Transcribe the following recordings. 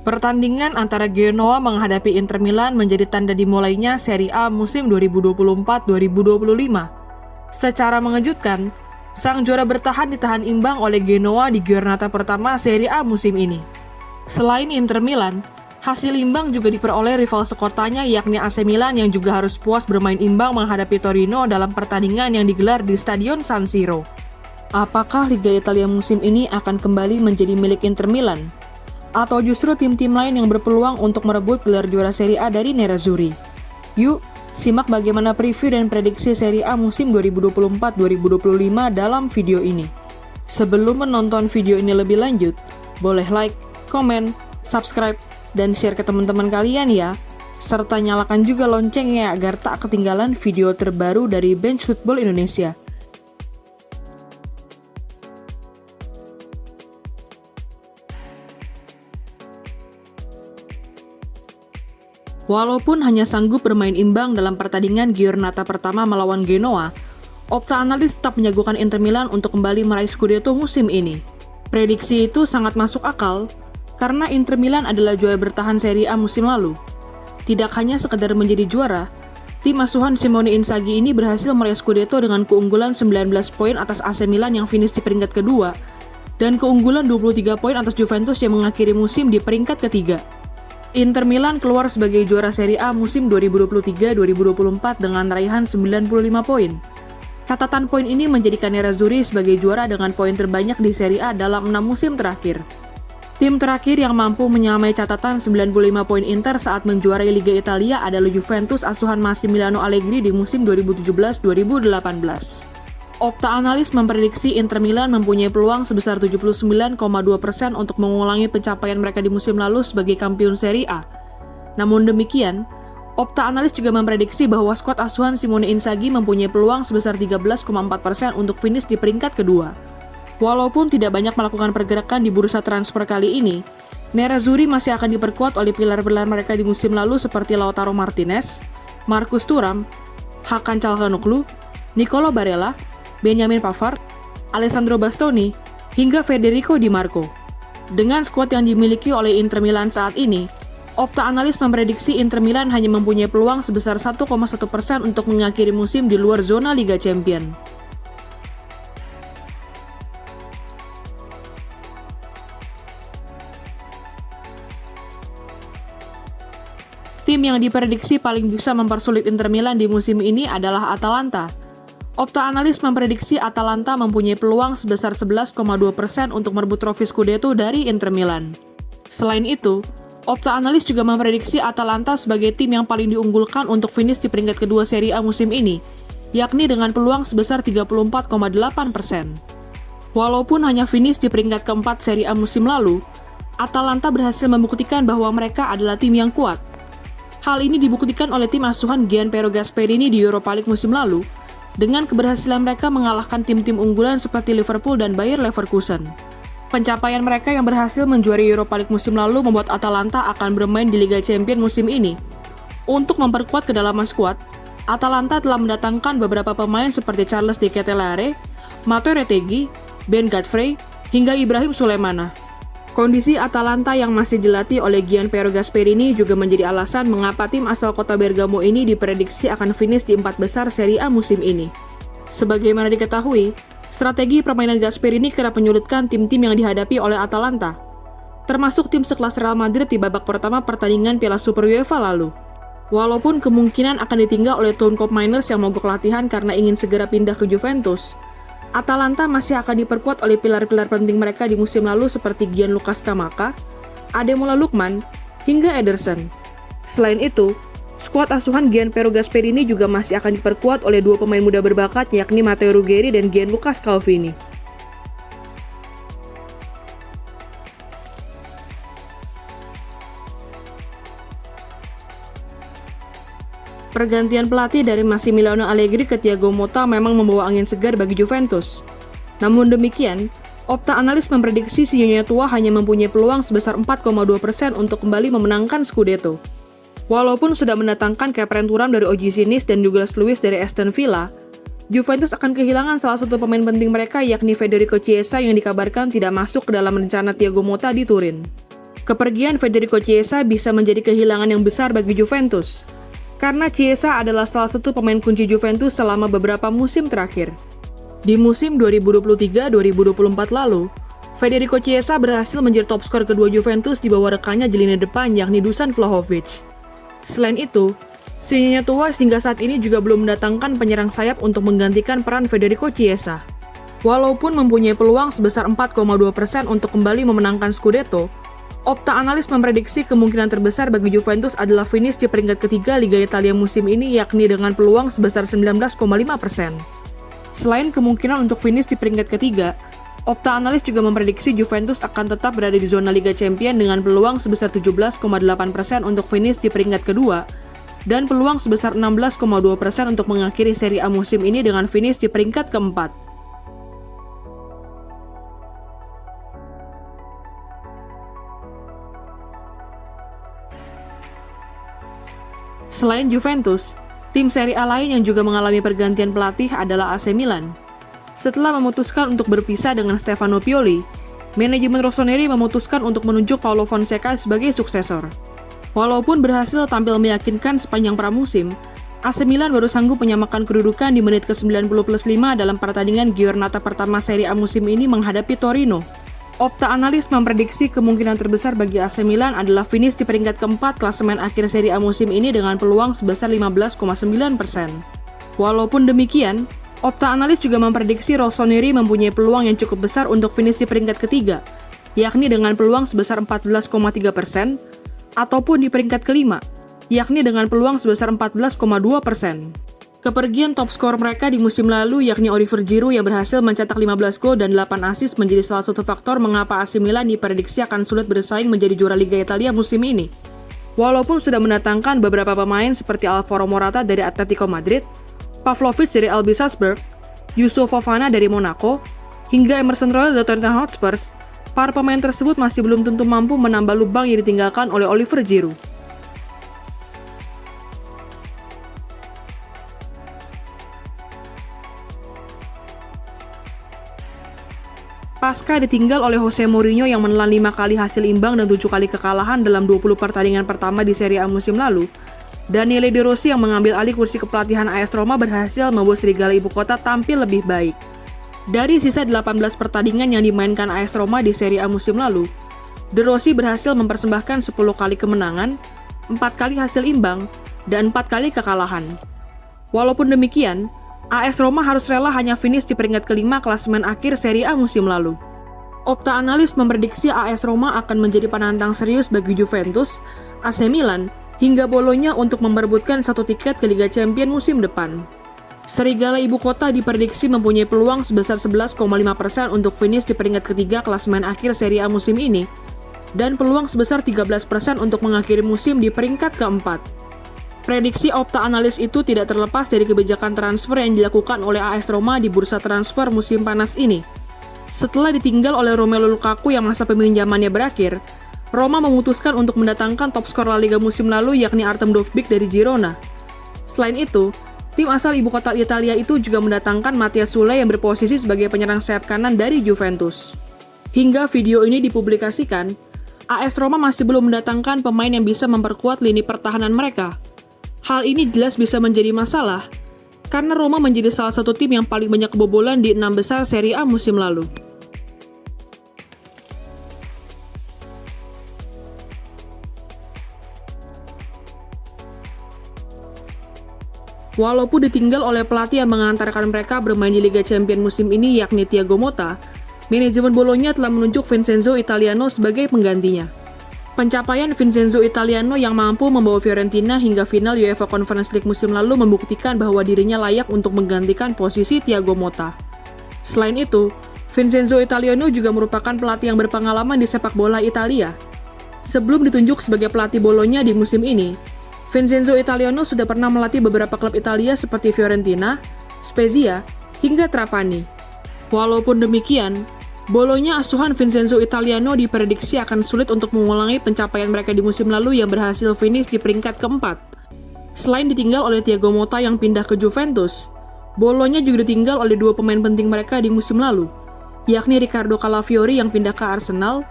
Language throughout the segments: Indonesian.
Pertandingan antara Genoa menghadapi Inter Milan menjadi tanda dimulainya Serie A musim 2024-2025. Secara mengejutkan, sang juara bertahan ditahan imbang oleh Genoa di giornata pertama Serie A musim ini. Selain Inter Milan, hasil imbang juga diperoleh rival sekotanya yakni AC Milan yang juga harus puas bermain imbang menghadapi Torino dalam pertandingan yang digelar di Stadion San Siro. Apakah Liga Italia musim ini akan kembali menjadi milik Inter Milan? Atau justru tim-tim lain yang berpeluang untuk merebut gelar juara Serie A dari Nerazzurri? Yuk, simak bagaimana preview dan prediksi Serie A musim 2024-2025 dalam video ini. Sebelum menonton video ini lebih lanjut, boleh like, komen, subscribe, dan share ke teman-teman kalian ya. Serta nyalakan juga loncengnya agar tak ketinggalan video terbaru dari Bench Football Indonesia. Walaupun hanya sanggup bermain imbang dalam pertandingan giornata pertama melawan Genoa, Opta Analis tetap menjagokan Inter Milan untuk kembali meraih Scudetto musim ini. Prediksi itu sangat masuk akal, karena Inter Milan adalah juara bertahan Serie A musim lalu. Tidak hanya sekedar menjadi juara, tim asuhan Simone Inzaghi ini berhasil meraih Scudetto dengan keunggulan 19 poin atas AC Milan yang finish di peringkat kedua, dan keunggulan 23 poin atas Juventus yang mengakhiri musim di peringkat ketiga. Inter Milan keluar sebagai juara Serie A musim 2023-2024 dengan raihan 95 poin. Catatan poin ini menjadikan Nerazzurri sebagai juara dengan poin terbanyak di Serie A dalam 6 musim terakhir. Tim terakhir yang mampu menyamai catatan 95 poin Inter saat menjuarai Liga Italia adalah Juventus asuhan Massimiliano Allegri di musim 2017-2018. Opta Analis memprediksi Inter Milan mempunyai peluang sebesar 79,2% untuk mengulangi pencapaian mereka di musim lalu sebagai kampiun Serie A. Namun demikian, Opta Analis juga memprediksi bahwa skuad asuhan Simone Inzaghi mempunyai peluang sebesar 13,4% untuk finish di peringkat kedua. Walaupun tidak banyak melakukan pergerakan di bursa transfer kali ini, Nerazzurri masih akan diperkuat oleh pilar-pilar mereka di musim lalu seperti Lautaro Martinez, Marcus Thuram, Hakan Çalhanoğlu, Nicolo Barella, Benjamin Pavard, Alessandro Bastoni, hingga Federico Di Marco. Dengan skuad yang dimiliki oleh Inter Milan saat ini, Opta Analis memprediksi Inter Milan hanya mempunyai peluang sebesar 1,1% untuk mengakhiri musim di luar zona Liga Champions. Tim yang diprediksi paling bisa mempersulit Inter Milan di musim ini adalah Atalanta. Opta Analis memprediksi Atalanta mempunyai peluang sebesar 11,2% untuk merebut trofi Scudetto dari Inter Milan. Selain itu, Opta Analis juga memprediksi Atalanta sebagai tim yang paling diunggulkan untuk finish di peringkat kedua Serie A musim ini, yakni dengan peluang sebesar 34,8%. Walaupun hanya finish di peringkat keempat Serie A musim lalu, Atalanta berhasil membuktikan bahwa mereka adalah tim yang kuat. Hal ini dibuktikan oleh tim asuhan Gianpiero Gasperini di Europa League musim lalu, dengan keberhasilan mereka mengalahkan tim-tim unggulan seperti Liverpool dan Bayer Leverkusen. Pencapaian mereka yang berhasil menjuari Europa League musim lalu membuat Atalanta akan bermain di Liga Champions musim ini. Untuk memperkuat kedalaman skuad, Atalanta telah mendatangkan beberapa pemain seperti Charles De Ketelaere, Matteo Retegui, Ben Godfrey, hingga Ibrahim Sulemana. Kondisi Atalanta yang masih dilatih oleh Gianpiero Gasperini juga menjadi alasan mengapa tim asal kota Bergamo ini diprediksi akan finish di 4 besar Serie A musim ini. Sebagaimana diketahui, strategi permainan Gasperini kerap menyulitkan tim-tim yang dihadapi oleh Atalanta, termasuk tim sekelas Real Madrid di babak pertama pertandingan Piala Super UEFA lalu. Walaupun kemungkinan akan ditinggal oleh Town Cop Miners yang mogok latihan karena ingin segera pindah ke Juventus, Atalanta masih akan diperkuat oleh pilar-pilar penting mereka di musim lalu seperti Gianluca Scamacca, Ademola Lookman, hingga Ederson. Selain itu, skuad asuhan Gianpiero Gasperini juga masih akan diperkuat oleh dua pemain muda berbakat yakni Matteo Ruggeri dan Gianluca Scalvini. Pergantian pelatih dari Massimiliano Allegri ke Thiago Motta memang membawa angin segar bagi Juventus. Namun demikian, Opta Analis memprediksi si nyonya tua hanya mempunyai peluang sebesar 4,2% untuk kembali memenangkan Scudetto. Walaupun sudah mendatangkan Khéphren Thuram dari OGC Nice dan Douglas Luiz dari Aston Villa, Juventus akan kehilangan salah satu pemain penting mereka yakni Federico Chiesa yang dikabarkan tidak masuk ke dalam rencana Thiago Motta di Turin. Kepergian Federico Chiesa bisa menjadi kehilangan yang besar bagi Juventus, karena Chiesa adalah salah satu pemain kunci Juventus selama beberapa musim terakhir. Di musim 2023-2024 lalu, Federico Chiesa berhasil menjadi top skor kedua Juventus di bawah rekannya di lini depan yakni Dusan Vlahovic. Selain itu, si nyonya tua hingga saat ini juga belum mendatangkan penyerang sayap untuk menggantikan peran Federico Chiesa. Walaupun mempunyai peluang sebesar 4,2% untuk kembali memenangkan Scudetto, Opta analis memprediksi kemungkinan terbesar bagi Juventus adalah finish di peringkat ketiga Liga Italia musim ini yakni dengan peluang sebesar 19,5%. Selain kemungkinan untuk finish di peringkat ketiga, Opta analis juga memprediksi Juventus akan tetap berada di zona Liga Champions dengan peluang sebesar 17,8% untuk finish di peringkat kedua dan peluang sebesar 16,2% untuk mengakhiri Serie A musim ini dengan finish di peringkat keempat. Selain Juventus, tim Serie A lain yang juga mengalami pergantian pelatih adalah AC Milan. Setelah memutuskan untuk berpisah dengan Stefano Pioli, manajemen Rossoneri memutuskan untuk menunjuk Paulo Fonseca sebagai suksesor. Walaupun berhasil tampil meyakinkan sepanjang pramusim, AC Milan baru sanggup menyamakan kedudukan di menit ke-90+5 dalam pertandingan giornata pertama Serie A musim ini menghadapi Torino. Opta analis memprediksi kemungkinan terbesar bagi AC Milan adalah finish di peringkat keempat klasemen akhir Serie A musim ini dengan peluang sebesar 15,9%. Walaupun demikian, Opta analis juga memprediksi Rossoneri mempunyai peluang yang cukup besar untuk finish di peringkat ketiga, yakni dengan peluang sebesar 14,3%, ataupun di peringkat kelima, yakni dengan peluang sebesar 14,2%. Kepergian top skor mereka di musim lalu yakni Oliver Giroud yang berhasil mencetak 15 gol dan 8 assist menjadi salah satu faktor mengapa AC Milan diprediksi akan sulit bersaing menjadi juara Liga Italia musim ini. Walaupun sudah mendatangkan beberapa pemain seperti Alvaro Morata dari Atletico Madrid, Pavlovic dari RB Salzburg, Youssouf Fofana dari Monaco, hingga Emerson Royal dari Tottenham Hotspur, para pemain tersebut masih belum tentu mampu menambah lubang yang ditinggalkan oleh Oliver Giroud. Pasca ditinggal oleh Jose Mourinho yang menelan 5 kali hasil imbang dan 7 kali kekalahan dalam 20 pertandingan pertama di Serie A musim lalu, Daniele De Rossi yang mengambil alih kursi kepelatihan AS Roma berhasil membuat serigala ibu kota tampil lebih baik. Dari sisa 18 pertandingan yang dimainkan AS Roma di Serie A musim lalu, De Rossi berhasil mempersembahkan 10 kali kemenangan, 4 kali hasil imbang, dan 4 kali kekalahan. Walaupun demikian, AS Roma harus rela hanya finish di peringkat kelima klasemen akhir Serie A musim lalu. Opta analis memprediksi AS Roma akan menjadi penantang serius bagi Juventus, AC Milan, hingga Bologna untuk memperebutkan satu tiket ke Liga Champions musim depan. Serigala ibu kota diprediksi mempunyai peluang sebesar 11,5% untuk finish di peringkat ketiga klasemen akhir Serie A musim ini, dan peluang sebesar 13% untuk mengakhiri musim di peringkat keempat. Prediksi Opta analis itu tidak terlepas dari kebijakan transfer yang dilakukan oleh AS Roma di bursa transfer musim panas ini. Setelah ditinggal oleh Romelu Lukaku yang masa peminjamannya berakhir, Roma memutuskan untuk mendatangkan top skor La Liga musim lalu yakni Artem Dovbyk dari Girona. Selain itu, tim asal ibu kota Italia itu juga mendatangkan Matthias Sule yang berposisi sebagai penyerang sayap kanan dari Juventus. Hingga video ini dipublikasikan, AS Roma masih belum mendatangkan pemain yang bisa memperkuat lini pertahanan mereka. Hal ini jelas bisa menjadi masalah, karena Roma menjadi salah satu tim yang paling banyak kebobolan di 6 besar Serie A musim lalu. Walaupun ditinggal oleh pelatih yang mengantarkan mereka bermain di Liga Champions musim ini yakni Thiago Motta, manajemen Bologna telah menunjuk Vincenzo Italiano sebagai penggantinya. Pencapaian Vincenzo Italiano yang mampu membawa Fiorentina hingga final UEFA Conference League musim lalu membuktikan bahwa dirinya layak untuk menggantikan posisi Thiago Motta. Selain itu, Vincenzo Italiano juga merupakan pelatih yang berpengalaman di sepak bola Italia. Sebelum ditunjuk sebagai pelatih Bologna di musim ini, Vincenzo Italiano sudah pernah melatih beberapa klub Italia seperti Fiorentina, Spezia, hingga Trapani. Walaupun demikian, Bologna asuhan Vincenzo Italiano diprediksi akan sulit untuk mengulangi pencapaian mereka di musim lalu yang berhasil finish di peringkat keempat. Selain ditinggal oleh Thiago Motta yang pindah ke Juventus, Bologna juga ditinggal oleh 2 pemain penting mereka di musim lalu, yakni Riccardo Calafiori yang pindah ke Arsenal,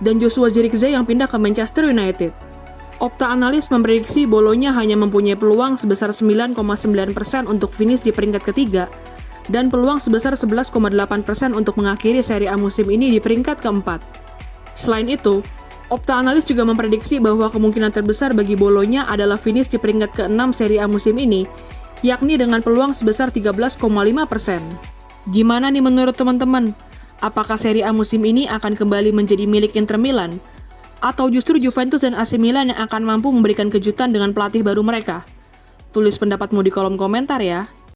dan Joshua Zirkzee yang pindah ke Manchester United. Opta Analis memprediksi Bologna hanya mempunyai peluang sebesar 9,9% untuk finish di peringkat ketiga dan peluang sebesar 11,8% untuk mengakhiri Serie A musim ini di peringkat keempat. Selain itu, Opta Analis juga memprediksi bahwa kemungkinan terbesar bagi Bologna adalah finish di peringkat ke-6 Serie A musim ini, yakni dengan peluang sebesar 13,5%. Gimana nih menurut teman-teman? Apakah Serie A musim ini akan kembali menjadi milik Inter Milan? Atau justru Juventus dan AC Milan yang akan mampu memberikan kejutan dengan pelatih baru mereka? Tulis pendapatmu di kolom komentar ya.